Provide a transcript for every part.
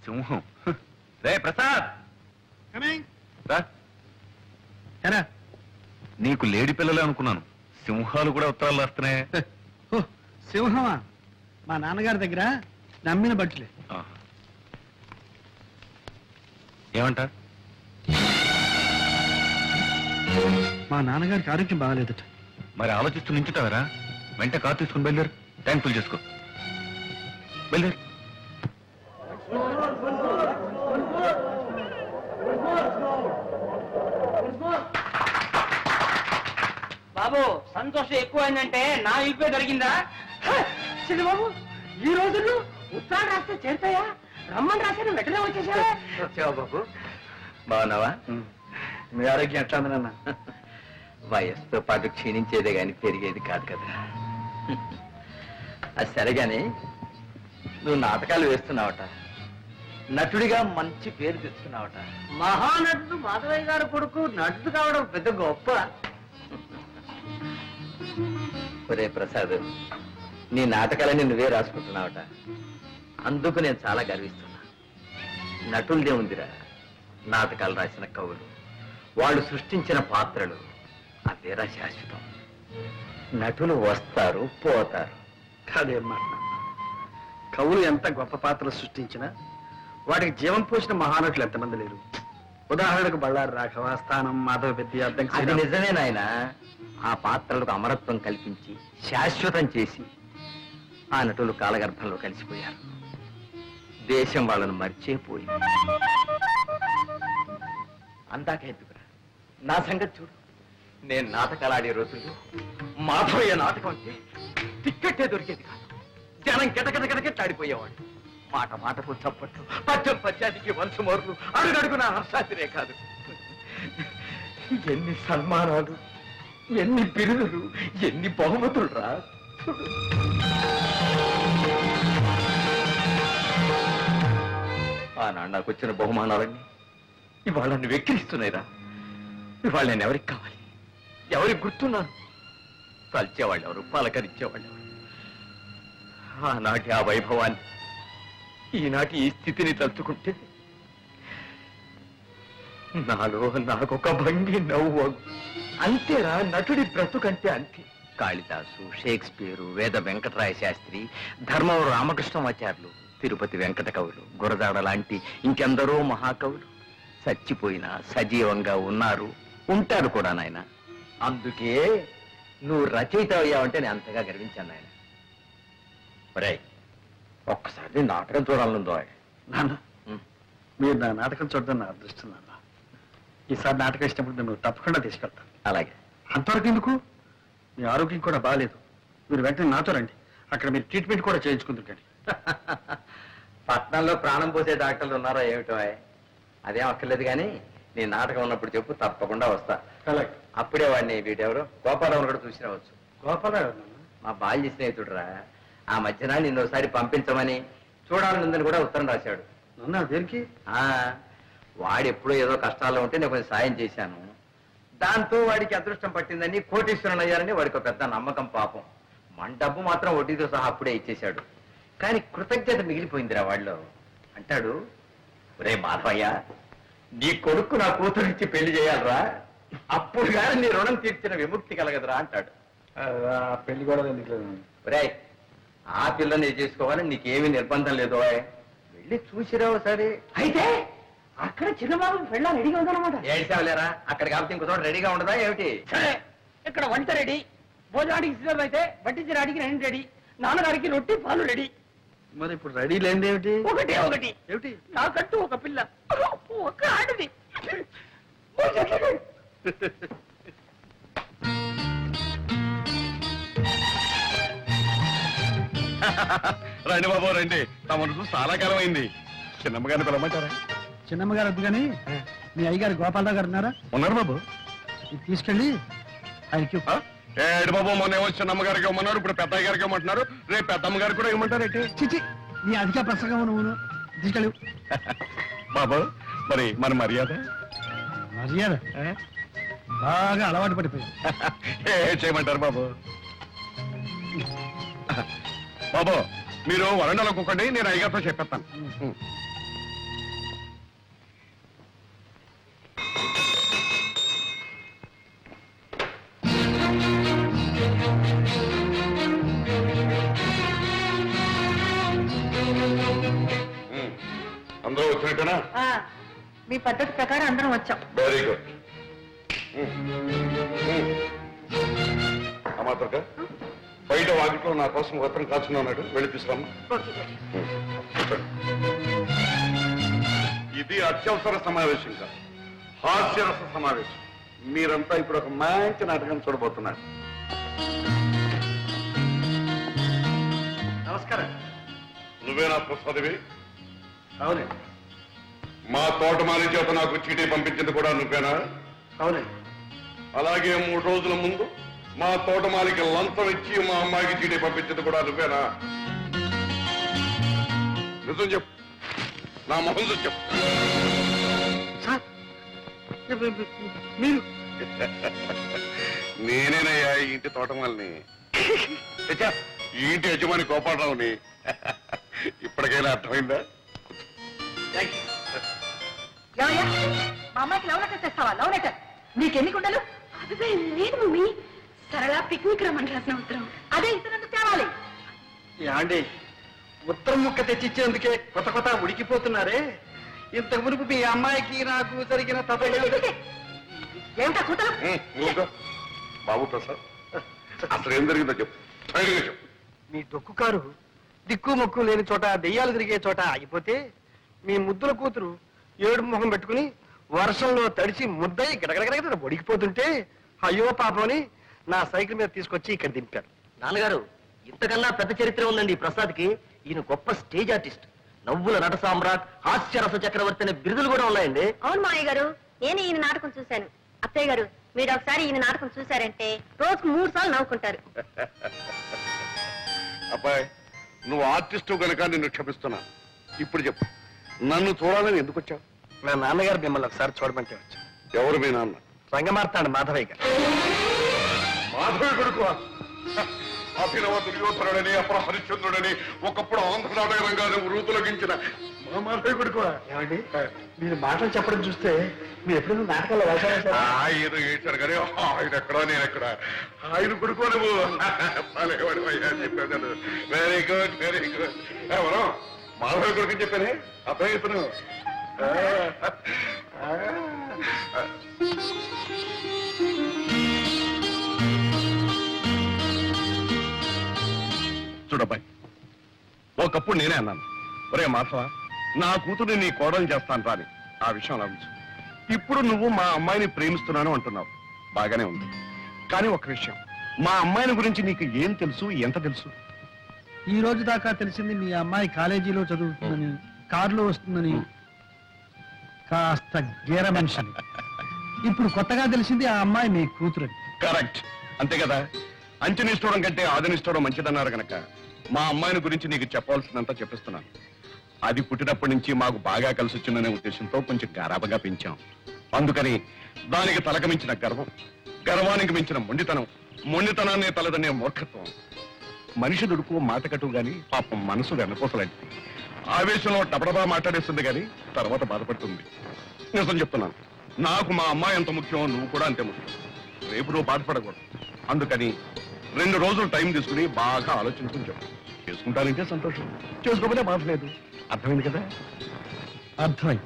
సింహం. రే ప్రసాద్, నీకు లేడి పిల్లలే అనుకున్నాను. సింహాలు కూడా ఉత్తరాలు వస్తున్నాయి. సింహమా? మా నాన్నగారి దగ్గర నమ్మిన బట్టలే. ఏమంట? మా నాన్నగారికి ఆరోగ్యం బాగాలేదట. మరి ఆలోచిస్తూ నించుతావరా? వెంట కారు తీసుకుని బయలుదేరు. ట్యాంక్ ఫుల్ చేసుకో. బయలుదేరు. బాబు సంతోషం ఎక్కువైందంటే నా ఇప్పే దొరికిందా? బాబు ఈ రోజుల్లో ఉత్తరాలు రాస్తే చేరుతాయా? రమ్మని రాశాను, వెంటనే వచ్చేసావా? వచ్చావా బాబు? బాగున్నావా? మీ ఆరోగ్యం ఎట్లా ఉంది నాన్న? వయస్సుతో పాటు క్షీణించేదే గాని పెరిగేది కాదు కదా. అది సరేగాని నువ్వు నాటకాలు వేస్తున్నావట, నటుడిగా మంచి పేరు తెచ్చుకున్నావట. మహానటుడు మాధవయ్య గారు కొడుకు నటుడు కావడం పెద్ద గొప్ప. ఒరే ప్రసాద్, నీ నాటకాలని నువ్వే రాసుకుంటున్నావట. అందుకు నేను చాలా గర్విస్తున్నా. నటులదే ఉందిరా, నాటకాలు రాసిన కవులు, వాళ్ళు సృష్టించిన పాత్రలు, అదేరా శాశ్వతం. నటులు వస్తారు పోతారు. కాదేం మాట. కవులు ఎంత గొప్ప పాత్రలు సృష్టించినా వాటికి జీవం పోసిన మహానటులు ఎంతమంది లేరు. ఉదాహరణకు బళ్ళారి రాఘవ, స్థానం, మాధవ పెద్ద. అది నిజమే నాయన. ఆ పాత్రలకు అమరత్వం కల్పించి శాశ్వతం చేసి ఆ నటులు కాలగర్భంలో కలిసిపోయారు. దేశం వాళ్ళను మర్చిపోయింది. అందాక ఎందుకురా, నా సంగతి చూడు. నేను నాటకాలు ఆడే రోజుల్లో మాధవయ్య నాటకం అంటే టిక్కెట్టే దొరికేది కాదు. జనం కెటకెటకెటకెట్లాడిపోయేవాడు. మాట మాటకు చప్పట్లు, పద్యం పద్యానికి వంశమోర్లు, అడుగడుగున హర్షాతిరే కాదు. ఎన్ని సన్మానాలు, ఎన్ని బిరుదులు, ఎన్ని బహుమతులు రా. ఆనాడు నాకు వచ్చిన బహుమానాలన్నీ ఇవాళ నన్ను వెక్కిరిస్తున్నాయిరా. ఇవాళ నేను ఎవరికి కావాలి, ఎవరికి గుర్తున్నాను? తలిచేవాళ్ళు ఎవరు, పలకరించేవాళ్ళు ఎవరు? ఆనాటి ఆ వైభవాన్ని, ఈనాటి ఈ స్థితిని తలుచుకుంటే నాలో నాకొక భంగి నవ్వు. అంతేరా నటుడి బ్రతుకంటే అంతే. కాళిదాసు, షేక్స్పియరు, వేద వెంకటరాయ శాస్త్రి, ధర్మవరం రామకృష్ణమాచార్యులు, తిరుపతి వెంకట కవులు, గురజాడ లాంటి ఇంకెందరో మహాకవులు చచ్చిపోయినా సజీవంగా ఉన్నారు, ఉంటారు కూడా నాయన. అందుకే నువ్వు రచయిత అయ్యావంటే నేను అంతగా గర్వించాను నాయన. ఒరే, ఒక్కసారి నాటకం చూడాలనుందో. నాన్న, మీరు నా నాటకం చూడడం నా అదృష్టం నాన్న. ఈసారి నాటకం ఇచ్చినప్పుడు నేను తప్పకుండా తీసుకెళ్తాను. అలాగే. అంతవరకు ఎందుకు? మీ ఆరోగ్యం కూడా బాగాలేదు. మీరు వెంటనే నాతో రండి. అక్కడ మీరు ట్రీట్మెంట్ కూడా చేయించుకుందరు. కానీ పట్నంలో ప్రాణం పోసే డాక్టర్లు ఉన్నారో ఏమిటో? అదేం అక్కర్లేదు కానీ నీ నాటకం ఉన్నప్పుడు చెప్పు, తప్పకుండా వస్తా. అలాగే. అప్పుడే వాడిని వీటెవరు గోపాలరావు కూడా చూసి రావచ్చు. గోపాలరావు మా బాల్య స్నేహితుడురా. ఆ మధ్యన నిన్ను ఒకసారి పంపించమని చూడాలనుందని కూడా ఉత్తరం రాశాడు. నాన్న, దేనికి? వాడు ఎప్పుడో ఏదో కష్టాల్లో ఉంటే నేను కొంచెం సాయం చేశాను. దాంతో వాడికి అదృష్టం పట్టిందని, కోటీశ్వరుని అయ్యారని వాడికి పెద్ద నమ్మకం. పాపం మన డబ్బు మాత్రం వడ్డీతో సహా అప్పుడే ఇచ్చేశాడు. కానీ కృతజ్ఞత మిగిలిపోయిందిరా వాళ్ళు. అంటాడు, ఒరే మాధవయ్య, నీ కొడుకు నా కూతురిచ్చి పెళ్లి చేయాలరా, అప్పుడు కానీ నీ రుణం తీర్చిన విముక్తి కలగదురా అంటాడు. పెళ్లి కూడా ఎందుకు లేదు? ఒరే, ఆ పిల్లని చేసుకోవాలని నీకేమీ నిర్బంధం లేదు. వెళ్ళి చూసిరావు సరే. అయితే అక్కడ చిన్నబాబు పెళ్ళ రెడీగా ఉందన్నమాట. ఏడ్చావులేరా, అక్కడ కాబట్టి ఇంకో చోట రెడీగా ఉండదా ఏమిటి? సరే, ఇక్కడ వంట రెడీ, భోజనానికి సిద్ధం అయితే వడ్డించడానికి రెండు రెడీ, నాన్నగారికి రొట్టి పాలు రెడీ. మరి ఇప్పుడు రెడీ లేనిది ఏమిటి? ఒకటే ఒకటి ఏమిటి? నాకంటూ ఒక పిల్ల, ఒక ఆడది. రండి బాబు రండి. తమను చాలా కాలం అయింది. చిన్నమ్మగారిని పిలవమంటారా? చిన్నమ్మగారు వద్దు కానీ మీ అయ్యగారు గోపాలరావు గారు ఉన్నారా? ఉన్నారు బాబు. ఇది తీసుకెళ్ళి ఆయనకి. ఏడు బాబు, మొన్న ఏమో చిన్నమ్మగారికి ఇవ్వమన్నారు, ఇప్పుడు పెద్దయ్య గారికి ఇవ్వమంటున్నారు, రేపు పెద్దమ్మ గారికి కూడా ఇవ్వమంటారేంటి? చిచి, నీ అధిక ప్రసంగం నువ్వు తీసుకెళ్ళి. బాబు, మరి మన మర్యాద మర్యాద బాగా అలవాటు పడిపోయింది. చేయమంటారు బాబు? బాబు, మీరు వరండాలో కూకండి, నేను అయ్యగారితో చెప్పేస్తాను. వచ్చినట్టేనా మీ పద్ధతి ప్రకారం అందరం వచ్చాం. Very good. అమ్మా దుర్గా, బయట వాకిట్లో నా కోసం ఉత్తరం కాచుకుని ఉన్నాడు, వెళ్ళి తీసుకురమ్మా. ఇది అత్యవసర సమావేశం కాదు, హాస్యరస సమావేశం. మీరంతా ఇప్పుడు ఒక మంచి నాటకం చూడబోతున్నారు. నమస్కారం. నువ్వేనా ప్రసాదివి? అవునండి. మా తోటమాలి చేత నాకు చీటీ పంపించింది కూడా నువ్వేనా? అవునండి. అలాగే 3 రోజుల ముందు మా తోటమాలికి లంచం ఇచ్చి మా అమ్మాయికి చీటీ పంపించింది కూడా నువ్వేనా? నిజం చెప్పు, నా మొహం చూసి చెప్పు. సార్, మీరు నేనేనయ్యా ఈ ఇంటి తోటమాలిని, ఈ ఇంటి యజమాని గోపాలరావుని. ఇప్పటికైనా అర్థమైందా? ఏమయ్యా, మా అమ్మాయికి లవ్ లెటర్ తెస్తావా? లవ్ లెటర్ నీకెన్ని కుండలు? అదే లేదు మమ్మీ, సరళ పిక్నిక్ రమ్మని రాసిన ఉత్తరం. అదే ఇతరులకు తేవాలి. యాండి, ఉత్తరం ముక్క తెచ్చిచ్చేందుకే కొత్త కొత్త ఉడికిపోతున్నారే. ఇంతకు మునుపు మీ అమ్మాయికి నాకు జరిగిన ఏమిటా కూతురు? ఊరుకో. బాబు ప్రసాద్, అసలు ఏం జరిగిందో చెప్పు, ధైర్యంగా చెప్పు. మీ డొక్కు కారు దిక్కు మొక్కు లేని చోట దెయ్యాలు తిరిగే చోట ఆగిపోతే మీ ముద్దుల కూతురు ఏడు ముఖం పెట్టుకుని వర్షంలో తడిచి ముద్దయి గడగడగడ ఒడికిపోతుంటే అయ్యో పాపని నా సైకిల్ మీద తీసుకొచ్చి ఇక్కడ దింపారు. నాన్నగారు, ఇంతకన్నా పెద్ద చరిత్ర ఉందండి ఈ ప్రసాద్కి. ఈయన గొప్ప స్టేజ్ ఆర్టిస్ట్, నవ్వుల నట సామ్రాట్, హాస్యరస చక్రవర్తి అనే బిరుదులు కూడా ఉన్నాయండి. అవును మావయ్య గారు, నేను ఈయన నాటకం చూశాను. అత్తయ్య గారు, మీరు ఒకసారి ఈయన నాటకం చూశారంటే రోజుకు 3 సార్లు నవ్వుకుంటారు. అబ్బాయి, నువ్వు ఆర్టిస్టు గనక నిన్ను క్షమిస్తున్నా. ఇప్పుడు చెప్పు, నన్ను చూడాలని ఎందుకు వచ్చావు? మా నాన్నగారు మిమ్మల్ని ఒకసారి చూడమంటే వచ్చాను. ఎవరు మీ నాన్న? రంగమార్తాడు మాధవయ్య గారు. మాధవి కొడుకు అభినవ దుర్యోధనుడని, అపర హరిశ్చంద్రుడని, ఒకప్పుడు ఆంధ్ర నాటక రంగాన్ని వృతులగించిన మా మాధవయ్య కొడుకు. ఏమండి, మీరు మాటలు చెప్పడం చూస్తే మీరు ఎప్పుడైనా నాటకాల్లో వేశారా? ఆయన ఏడ్చాడు కానీ ఆయన ఎక్కడా నేను ఎక్కడ. ఆయన కొడుకు నువ్వు చెప్పాను కదా. Very good, very good. ఎవరో మాధవి కొడుకు చెప్పానే అబ్బాయి ఇతను. చూడబ్బాయి, ఒకప్పుడు నేనే అన్నాను, ఒరే మాధవ, నా కూతుర్ని నీ కోడలు చేస్తాను రాని. ఆ విషయం లభించు. ఇప్పుడు నువ్వు మా అమ్మాయిని ప్రేమిస్తున్నాను అంటున్నావు, బాగానే ఉంది. కానీ ఒక విషయం, మా అమ్మాయిని గురించి నీకు ఏం తెలుసు, ఎంత తెలుసు? ఈ రోజు దాకా తెలిసింది మీ అమ్మాయి కాలేజీలో చదువుతుందని, కారులో వస్తుందని, కాస్త గేర మనిషిని. ఇప్పుడు కొత్తగా తెలిసింది ఆ అమ్మాయి మీ కూతురు. కరెక్ట్, అంతే కదా. అంచనిస్తూడం కంటే ఆదనిస్తూడం మంచిదన్నారు కనుక మా అమ్మాయిని గురించి నీకు చెప్పవలసిందంతా చెప్పిస్తున్నాను. అది పుట్టినప్పటి నుంచి మాకు బాగా కలిసి వచ్చిందనే ఉద్దేశంతో కొంచెం గారాబగా పెంచాం. అందుకని దానికి తలకమించిన గర్వం, గర్వానికి మించిన మొండితనాన్ని తలదనే మూర్ఖత్వం. మనిషి దుడుకు మాటకట్టు గాని పాపం మనసు వెనపోసలాంటిది. ఆవేశంలో డబడబా మాట్లాడేస్తుంది గాని తర్వాత బాధపడుతుంది. నిజం చెప్తున్నాను, నాకు మా అమ్మాయి ఎంత ముఖ్యం, నువ్వు కూడా అంతే ముఖ్యం. రేపు నువ్వు బాధపడకూడదు. అందుకని 2 రోజులు టైం తీసుకుని బాగా ఆలోచించుకుని చెప్పు. చేసుకుంటానంటే సంతోషం, చేసుకోకపోతే బాధ లేదు. అర్థమైంది కదా? అర్థమైంది.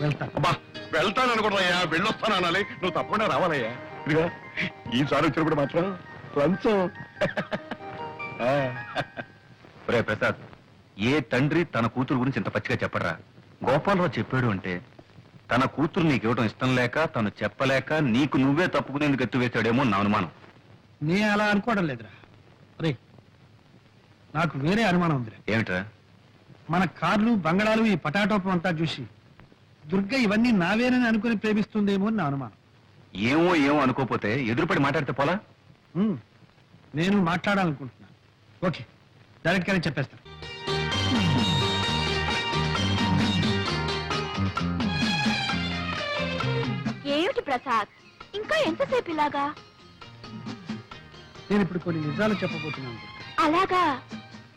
వెళ్తా. అబ్బా, వెళ్తాననుకోవయ్యా, వెళ్ళొస్తాను అనాలి. నువ్వు తప్పకుండా రావాలయ్యా. ఇదిగా ఈసారి వచ్చినప్పుడు మాత్రం లంచం. ఒరే ప్రసాద్, ఏ తండ్రి తన కూతురు గురించి ఇంత పచ్చిగా చెప్పడరా? గోపాలరావు చెప్పాడు అంటే తన కూతురు నీకు ఇవ్వడం ఇష్టం లేక, తను చెప్పలేక నీకు నువ్వే తప్పుకునేందుకు ఎత్తువేశాడేమో నా అనుమానం. నే అలా అనుకోవడం లేదురా. రే, నాకు వేరే అనుమానం ఉందిరా. ఏమిట్రా? మన కార్లు, బంగళాలు, ఈ పటాటోపం అంతా చూసి దుర్గ ఇవన్నీ నావేనని అనుకుని ప్రేమిస్తుందేమో అని నా అనుమానం. ఏమో అనుకోపోతే ఎదురుపడి మాట్లాడితే పోలా? నేను మాట్లాడాలనుకుంటున్నాను. ఓకే, డైరెక్ట్ గానే చెప్పేస్తాను. ఏమిటి ప్రసాద్, ఇంకా ఎంతసేపు ఇలాగా? నేను ఇప్పుడు కొన్ని నిజాలు చెప్పబోతున్నాను. అలాగా?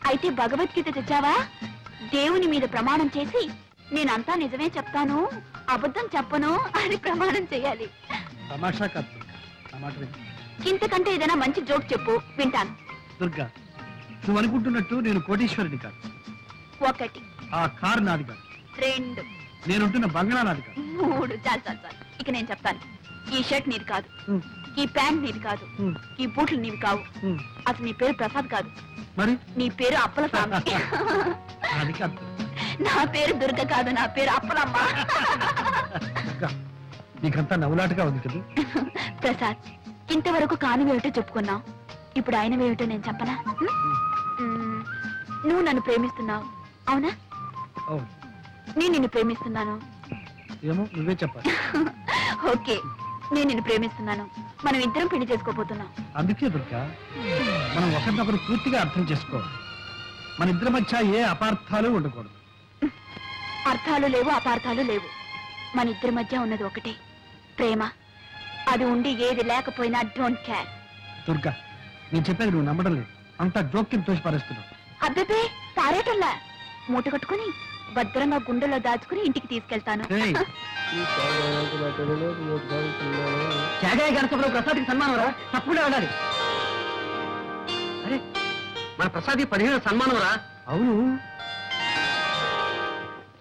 అయితే భగవద్గీత తెచ్చావా? దేవుని మీద ప్రమాణం చేసి నేనంతా నిజమే చెప్తాను, అబద్ధం చెప్పను అని ప్రమాణం చేయాలి. తమాషా కాదు దుర్గా, నా మాట విను. ఇంతకంటే ఏదైనా మంచి జోక్ చెప్పు, వింటాను. దుర్గా, నువ్వు అనుకుంటున్నట్టు నేను కోటీశ్వరుడి కాదు. ఒకటి. ఆ కారు నాది కాదు. 2 నేనుంటున్న బంగ్లా నాది కాదు. 3 చాలు చాలు చాలు. ఇక నేను చెప్తాను. ఈ షర్ట్ నీది కాదు, ఈ ప్యాంట్ నీది కాదు, ఈ బూట్లు నీవి కావు. అసలు నీ పేరు ప్రసాద్ కాదు, మరి నీ పేరు అప్పల స్వామి. అది కాదు. నా పేరు దుర్గ కాదు, నా పేరు అప్పలమ్మ. నీకంతా నవ్వులాటగా ఉంది కదా. ప్రసాద్, ఇంతవరకు కానివేమిటో చెప్పుకున్నావు, ఇప్పుడు ఆయనవేమిటో నేను చెప్పనా? మ్మ్. నువ్వు నన్ను ప్రేమిస్తున్నావు, అవునా? అవును. నేను నిన్ను ప్రేమిస్తున్నాను. ఏమో నువ్వే చెప్పాలి. ఓకే, నేను నిన్ను ప్రేమిస్తున్నాను. మనం ఇద్దరం పెళ్లి చేసుకోబోతున్నాం. అందుకే దుర్గా, మనం ఒకరినొకరు పూర్తిగా అర్థం చేసుకోవాలి. మన ఇద్దరి మధ్య ఏ అపార్థాలు ఉండకూడదు. అర్థాలు లేవు, అపార్థాలు లేవు. మన ఇద్దరి మధ్య ఉన్నది ఒకటే, ప్రేమ. అది ఉండి ఏది లేకపోయినా డోంట్ కేర్. దుర్గా, నేను చెప్పేది నువ్వు నమ్మడం లేదు. అంతా జోక్యం తోసి పారేస్తున్నావు. అబ్బే పారేటల్లా, మూట కట్టుకుని భద్రంగా గుండెలో దాచుకుని ఇంటికి తీసుకెళ్తాను. ఏయ్. త్యాగయ్య గణసభలో ప్రసాద్కి సన్మానం రా, తప్పకుండా ఉండాలి. అరే, మన ప్రసాద్ 15 సన్మానం రా. అవును.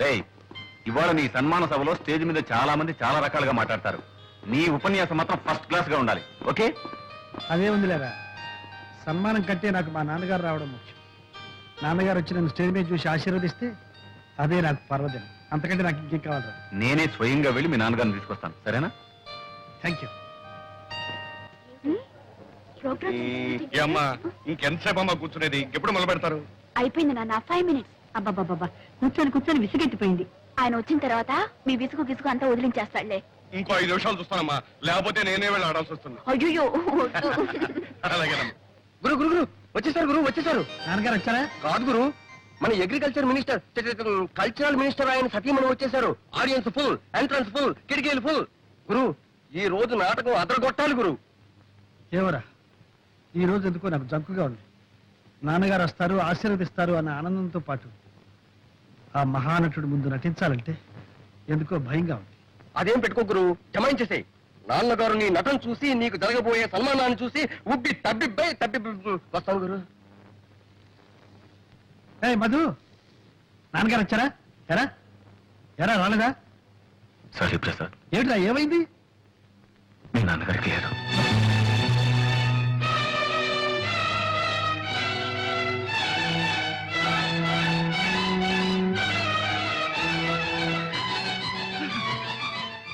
రేయ్, ఇవాళ నీ సన్మాన సభలో స్టేజ్ మీద చాలా మంది చాలా రకాలుగా మాట్లాడతారు. నీ ఉపన్యాసం మాత్రం ఫస్ట్ క్లాస్ గా ఉండాలి. ఓకే? అదే ఉంది లేదా, సన్మానం కంటే నాకు మా నాన్నగారు రావడం ముఖ్యం. నాన్నగారు వచ్చి నన్ను స్టేజ్ మీద చూసి ఆశీర్వదిస్తే అదే నాకు పర్వదినం. అంతకంటే నాకు ఇంకేం కావాలి. నేనే స్వయంగా వెళ్ళి మీ నాన్నగారిని తీసుకొస్తాను, సరేనా? Thank you. అమ్మా, ఇంకెంతసేపు అమ్మా కూర్చునేది? ఇంకెప్పుడు మొదలు పెడతారు? అయిపోయింది నాన్న, 5 minutes. అబ్బాబాబా, కూర్చొని కూర్చొని విసిగెత్తిపోయింది. ఆయన వచ్చిన తర్వాత మీ విసుగు గిసుగు అంతా వదిలించేస్తాడులే. ఇంకో 5 నిమిషాలు చూస్తానమ్మా, లేకపోతే నేనే వెళ్ళి ఆడాల్సి వస్తుంది. అయ్యో అలాగేనమ్మా. గురు గురు గురు వచ్చేసారు, గురు వచ్చేసారు. నాన్నగారు వచ్చారా? కాదు గురు, మన అగ్రికల్చర్ మినిస్టర్, కల్చరల్ మినిస్టర్ ఆయన సతీమణి వచ్చేసారు. ఆడియన్స్ ఫుల్, ఎంట్రన్స్ ఫుల్, కిటికీలు ఫుల్. గురు, ఈ రోజు నాటకం అదరగొట్టాలి గురు. ఏవరా, ఈ రోజు ఎందుకో నాకు జంకుగా ఉంది. నాన్నగారు వస్తారు, ఆశీర్వదిస్తారు అన్న ఆనందంతో పాటు ఆ మహానటుడు ముందు నటించాలంటే ఎందుకో భయంగా ఉంది. అదేం పెట్టుకో గురు, జమాయించేసే. నాన్నగారు నీ నటన చూసి, నీకు జరగబోయే సన్మానాన్ని చూసి ఉబ్బి తబ్బిబ్బై వస్తాను గురు. ఏ మధు, నాన్నగారు వచ్చారా? ఎరా ఎరా రాలేదా? సారీ ప్రసాద్, ఏమిట్రా, ఏమైంది? మీ నాన్నగారికి లేదు.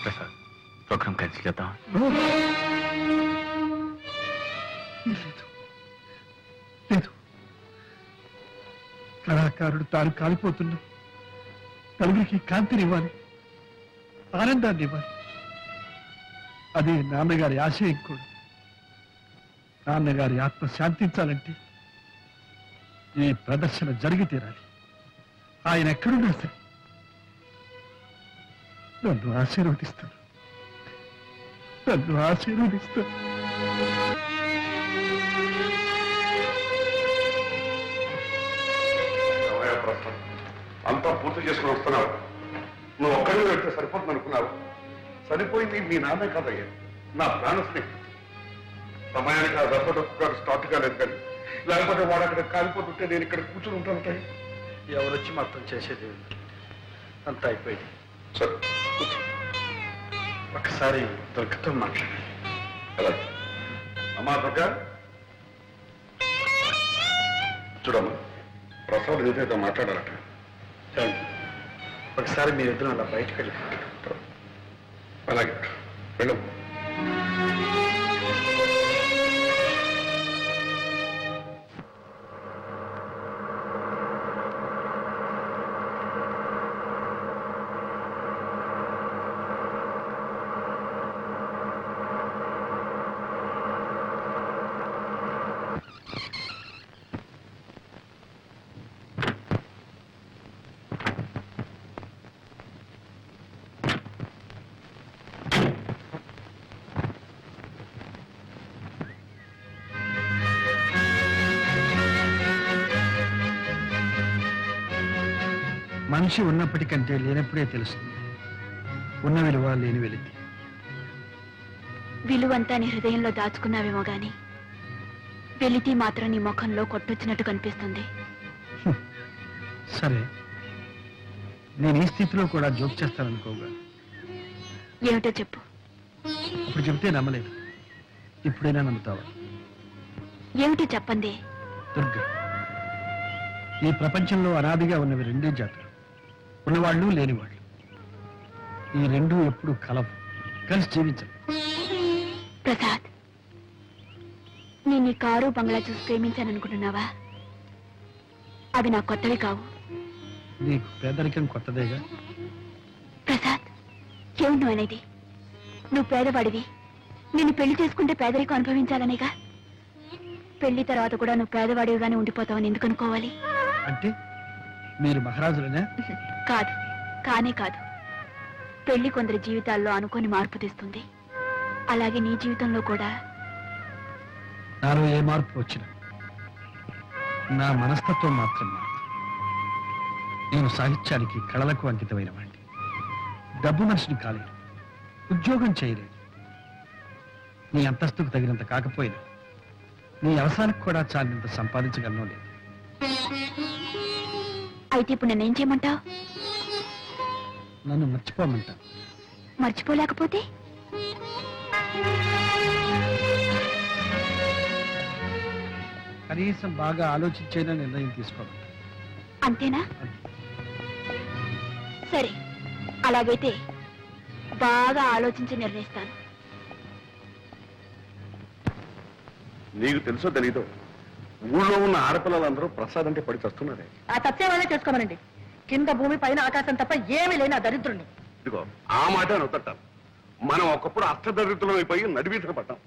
ప్రసాద్, ప్రోగ్రామ్ క్యాన్సిల్ చేద్దాం. లేదు, కళాకారుడు తాను కాలిపోతున్నా నలుగురికి కాంతినివ్వాలి, ఆనందాన్ని ఇవ్వాలి. అదే నాన్నగారి ఆశయం కూడా. నాన్నగారి ఆత్మ శాంతించాలంటే ఈ ప్రదర్శన జరిగి తీరాలి. ఆయన ఎక్కడున్నా సరే నన్ను ఆశీర్వదిస్తాను, నన్ను ఆశీర్వదిస్తాను. అంతా పూర్తి చేసుకుని వస్తున్నావు. నువ్వు ఒక్కడిని వెళ్తే సరిపోతుంది అనుకున్నావు. సరిపోయింది మీ నాన్నే కాదయ్యా, నా ప్రాణ స్నేహితుడు. సమయానికి ఆ దశడొక్కు గారు స్టార్ట్ కాలేదు కానీ, లేకపోతే వాడు అక్కడ కాలిపోతుంటే నేను ఇక్కడ కూర్చుని ఉంటాను. ఎవరొచ్చి మొత్తం చేసేది అంతా అయిపోయింది. సరే, ఒకసారి దుర్గతో మాట్లాడాలి. అలాగే. అమ్మా దుర్గా, చూడమ్మా, ప్రసాద్ ఏదైతే మాట్లాడాలట. రండి, ఒకసారి మీరిద్దరు అలా బయటకు వెళ్ళి అలాగే వెళ్ళు. మనిషి ఉన్నప్పటికంటే లేనప్పుడే తెలుస్తుంది ఉన్న విలువ లేని వెలితి. విలువంతా నీ హృదయంలో దాచుకున్నావేమో గాని వెలితి మాత్రం నీ ముఖంలో కొట్టొచ్చినట్టు కనిపిస్తుంది. సరే, నేను ఈ స్థితిలో కూడా జోక్ చేస్తాననుకోగా ఏమిటో చెప్పు. అప్పుడు చెబితే నమ్మలేదు, ఇప్పుడైనా నమ్ముతావా? ఏమిటో చెప్పండి. దుర్గా, ఈ ప్రపంచంలో అనాదిగా ఉన్నవి రెండే జాతులు, ఉన్నవాళ్ళు లేనివాళ్ళు. ఈ రెండు ఎప్పుడు కలవు, కలిసి జీవించరు. ప్రసాద్, నేను ఈ కారు బంగ్లా చూసి ప్రేమించాననుకుంటున్నావా? అవి నా కొత్తవి కావు. నీకు పేదరికం కొత్తదేగా. ప్రసాద్, ఏమిటి నువ్వు అనేది? నువ్వు పేదవాడివి, నిన్ను పెళ్లి చేసుకుంటే పేదరికం అనుభవించాలనేగా. పెళ్లి తర్వాత కూడా నువ్వు పేదవాడివిగానే ఉండిపోతావని ఎందుకు అనుకోవాలి? అంటే మీరు మహారాజులనే? కాదు, కానే కాదు. పెళ్లి కొందరి జీవితాల్లో అనుకోని మార్పు తెస్తుంది. అలాగే నీ జీవితంలో కూడా. నాలో ఏ మార్పు వచ్చినా నా మనస్తత్వం మాత్రం మారుతుంది. నేను సాహిత్యానికి, కళలకు అంకితమైన వాడిని. డబ్బు మనిషిని కాలేదు, ఉద్యోగం చేయలేదు. నీ అంతస్తుకు తగినంత కాకపోయినా నీ అవసరానికి కూడా చాలినంత సంపాదించగలను లేదు. అయితే ఇప్పుడు నన్నేం చేయమంటావు? నన్ను మర్చిపోమంటా. మర్చిపోలేకపోతే? కనీసం బాగా ఆలోచించైనా నిర్ణయం తీసుకోమంటా. అంతేనా? సరే, అలాగైతే బాగా ఆలోచించి నిర్ణయిస్తాను. నీకు తెలుసో తెలీదో, ఊళ్ళో ఉన్న ఆడపిల్లలందరూ ప్రసాద్ అంటే పడి చస్తున్నారే. ఆ తత్సేవాళ్ళే చేసుకోమనండి. కింద భూమి పైన ఆకాశం తప్ప ఏమీ లేని ఆ దరిద్రుణ్ణి. ఇదిగో ఆ మాట నొత్తట్టాను. మనం ఒకప్పుడు అష్టదరిద్రులం అయిపోయి నడివీధన పడ్డాం.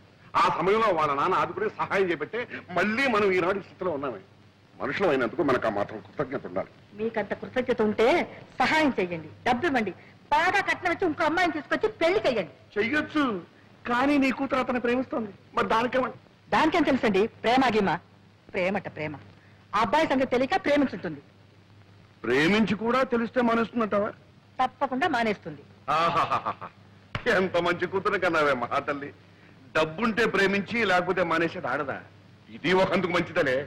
ఆ సమయంలో వాళ్ళ నాన్న ఆదుకుని సహాయం చేపట్టే మళ్ళీ మనం ఈనాడు స్థితిలో ఉన్నామే. మనుషులు అయినందుకు మనకు ఆ మాత్రం కృతజ్ఞత ఉండాలి. మీకంత కృతజ్ఞత ఉంటే సహాయం చెయ్యండి, డబ్బు ఇవ్వండి, బాగా కట్నం వచ్చి ఇంకో అమ్మాయిని తీసుకొచ్చి పెళ్లి చెయ్యండి. చెయ్యొచ్చు, కానీ నీ కూతురు అతను ప్రేమిస్తోంది. మరి దానికేమండి? దానికేం తెలుసండి? ప్రేమ గీమ. ప్రేమట ప్రేమ. ఆ అబ్బాయి సంగతి తెలియక ప్రేమించుంటుంది. ప్రేమించి కూడా తెలిస్తే మానేస్తున్నట్టవా? తప్పకుండా మానేస్తుంది. ఆహాహాహా. ఎంత మంచి కూతురు కన్నావే మహా తల్లి. డబ్బుంటే ప్రేమించి లేకపోతే మానేసేది ఆడదా? ఇది ఒకందుకు మంచిదలే.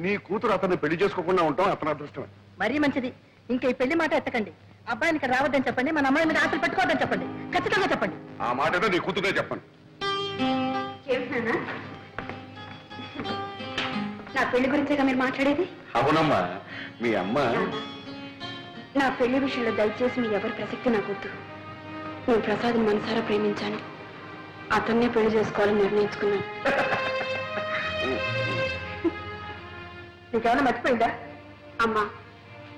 నీ కూతురు అతన్ని పెళ్లి చేసుకోకుండా ఉంటాం అతని అదృష్టమే. మరీ మంచిది. ఇంకా ఈ పెళ్లి మాట ఎత్తకండి. అబ్బాయిని ఇక్కడ రావద్దని చెప్పండి, మన అమ్మాయి మీద ఆశలు పెట్టుకోవద్దని చెప్పండి. ఖచ్చితంగా చెప్పండి. ఆ మాట ఏదో నీ కూతురునే చెప్పను. నా పెళ్లి గురించేగా మీరు మాట్లాడేది? అవునమ్మా, మీ అమ్మ నా పెళ్లి విషయంలో దయచేసి మీ ఎవరి ప్రసక్తి నాకొద్దు. నేను ప్రసాద్ని మనసారా ప్రేమించాను. అతన్నే పెళ్లి చేసుకోవాలని నిర్ణయించుకున్నాను. నీకేమైనా మర్చిపోయిందా? అమ్మా,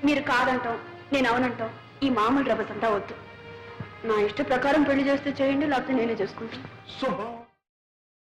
మీరు కాదంటాం, నేను అవునంటాం, ఈ మామూలు రభసంతా వద్దు. నా ఇష్ట ప్రకారం పెళ్లి చేస్తే చేయండి, లేకపోతే నేనే చేసుకుంటాను. శుభం.